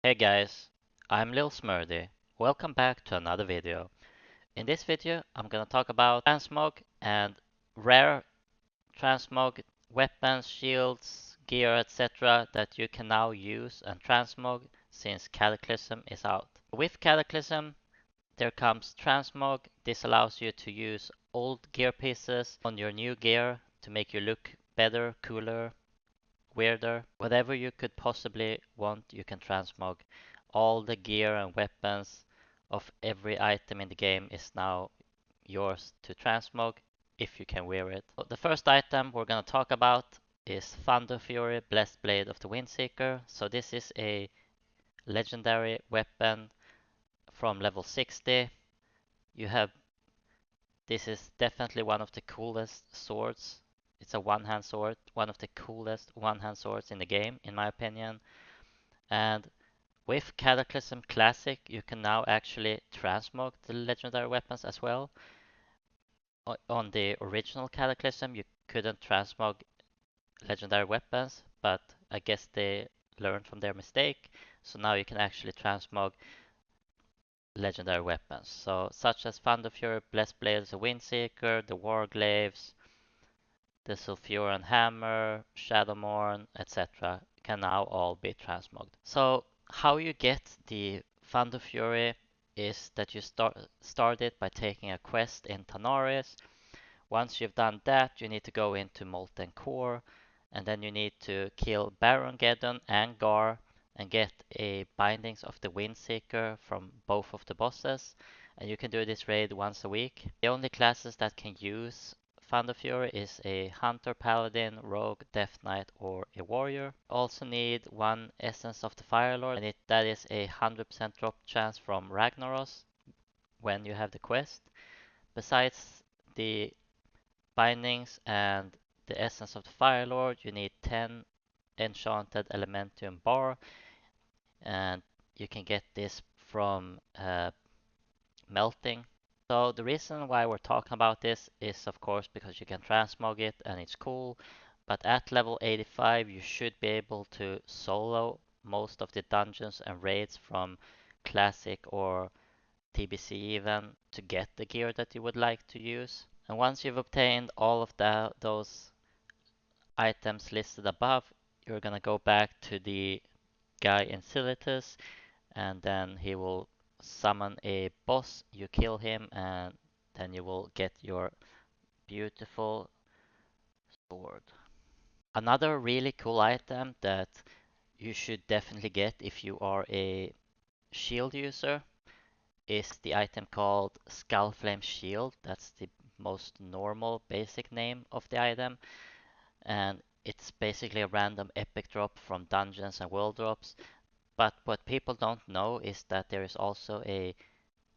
Hey guys, I'm Lil Smurdy. Welcome back to another video. In this video, I'm gonna talk about Transmog and rare Transmog weapons, shields, gear, etc. that you can now use and transmog since Cataclysm is out. With Cataclysm, there comes Transmog. This allows you to use old gear pieces on your new gear to make you look better, cooler, weirder. Whatever you could possibly want, you can transmog. All the gear and weapons of every item in the game is now yours to transmog if you can wear it. The first item we're going to talk about is Furfury, Blessed Blade of the Windseeker. So this is a legendary weapon from level 60. You have This is definitely one of the coolest swords. It's a one-hand sword, one of the coolest one-hand swords in the game, in my opinion. And with Cataclysm Classic, you can now actually transmog the legendary weapons as well. On the original Cataclysm, you couldn't transmog legendary weapons, but I guess they learned from their mistake. So now you can actually transmog legendary weapons. So such as Furfury, Blessed Blade of the Windseeker, the Warglaves, the Sulfuran Hammer, Shadowmourne, etc. can now all be transmogged. So how you get the Furfury is that you start it by taking a quest in Tanaris. Once you've done that, you need to go into Molten Core, and then you need to kill Baron Geddon and Gar and get a Bindings of the Windseeker from both of the bosses. And you can do this raid once a week. The only classes that can use Furfury is a Hunter, Paladin, Rogue, Death Knight, or a Warrior. Also need one Essence of the Firelord, and that is a 100% drop chance from Ragnaros when you have the quest. Besides the bindings and the Essence of the Firelord, you need 10 Enchanted Elementium Bar, and you can get this from melting. So the reason why we're talking about this is of course because you can transmog it and it's cool, but at level 85 you should be able to solo most of the dungeons and raids from Classic or TBC even to get the gear that you would like to use. And once you've obtained all of those items listed above, you're gonna go back to the guy in Silitus, and then he will summon a boss. You kill him, and then you will get your beautiful sword. Another really cool item that you should definitely get if you are a shield user is the item called Skullflame Shield. That's the most normal basic name of the item, and it's basically a random epic drop from dungeons and world drops. But what people don't know is that there is also a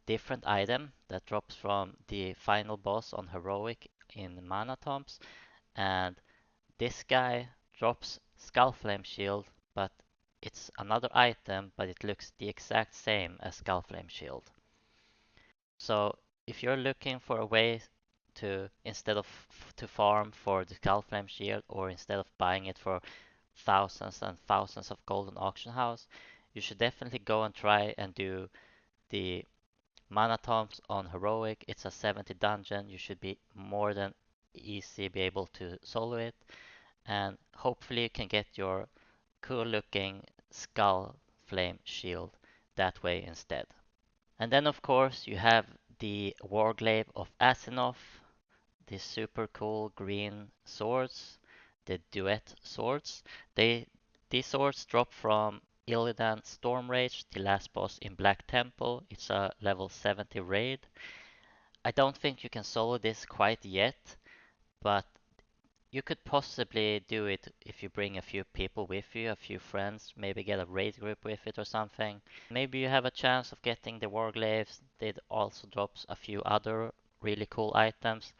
different item that drops from the final boss on Heroic in Mana Tombs, and this guy drops Skullflame Shield, but it's another item, but it looks the exact same as Skullflame Shield. So if you're looking for a way to, instead of to farm for the Skullflame Shield, or instead of buying it for thousands and thousands of golden auction house, you should definitely go and try and do the Mana Tombs on Heroic. It's a 70 dungeon. You should be more than easy be able to solo it, and hopefully you can get your cool looking Skull Flame Shield that way instead. And then of course you have the Warglaive of Asinoth, the super cool green swords, the duet swords. These swords drop from Illidan Stormrage, the last boss in Black Temple. It's a level 70 raid. I don't think you can solo this quite yet, but you could possibly do it if you bring a few people with you, a few friends, maybe get a raid group with it or something. Maybe you have a chance of getting the Warglaves. It also drops a few other really cool items,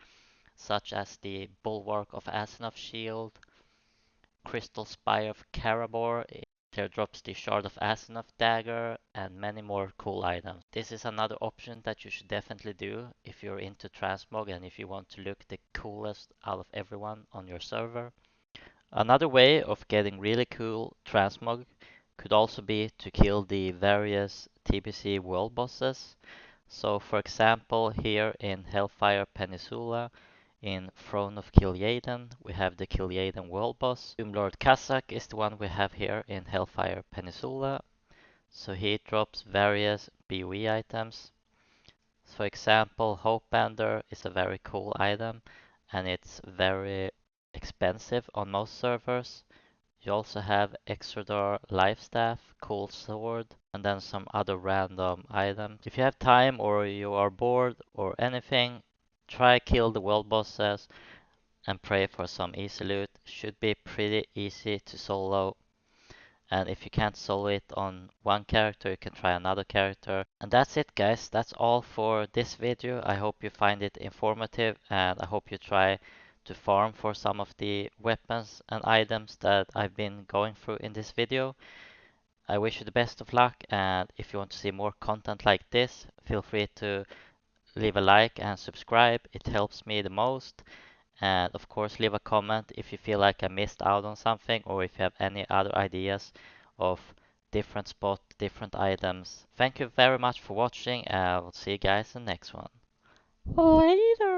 such as the Bulwark of Asinoth Shield, Crystal Spire of Karabor. There drops the Shard of Asinoth Dagger, and many more cool items. This is another option that you should definitely do if you're into Transmog and if you want to look the coolest out of everyone on your server. Another way of getting really cool Transmog could also be to kill the various TBC world bosses. So for example, here in Hellfire Peninsula, in Throne of Kil'jaeden, we have the Kil'jaeden world boss. Doomlord Kazak is the one we have here in Hellfire Peninsula. So he drops various BOE items. For example, Hopebender is a very cool item and it's very expensive on most servers. You also have Exodar Lifestaff, Cool Sword, and then some other random items. If you have time or you are bored or anything, try kill the world bosses and pray for some easy loot. Should be pretty easy to solo. And if you can't solo it on one character, you can try another character. And that's it guys, that's all for this video. I hope you find it informative and I hope you try to farm for some of the weapons and items that I've been going through in this video. I wish you the best of luck, and if you want to see more content like this, feel free to leave a like and subscribe. It helps me the most. And of course, leave a comment if you feel like I missed out on something or if you have any other ideas of different spot, different items. Thank you very much for watching, and I will see you guys in the next one. Later!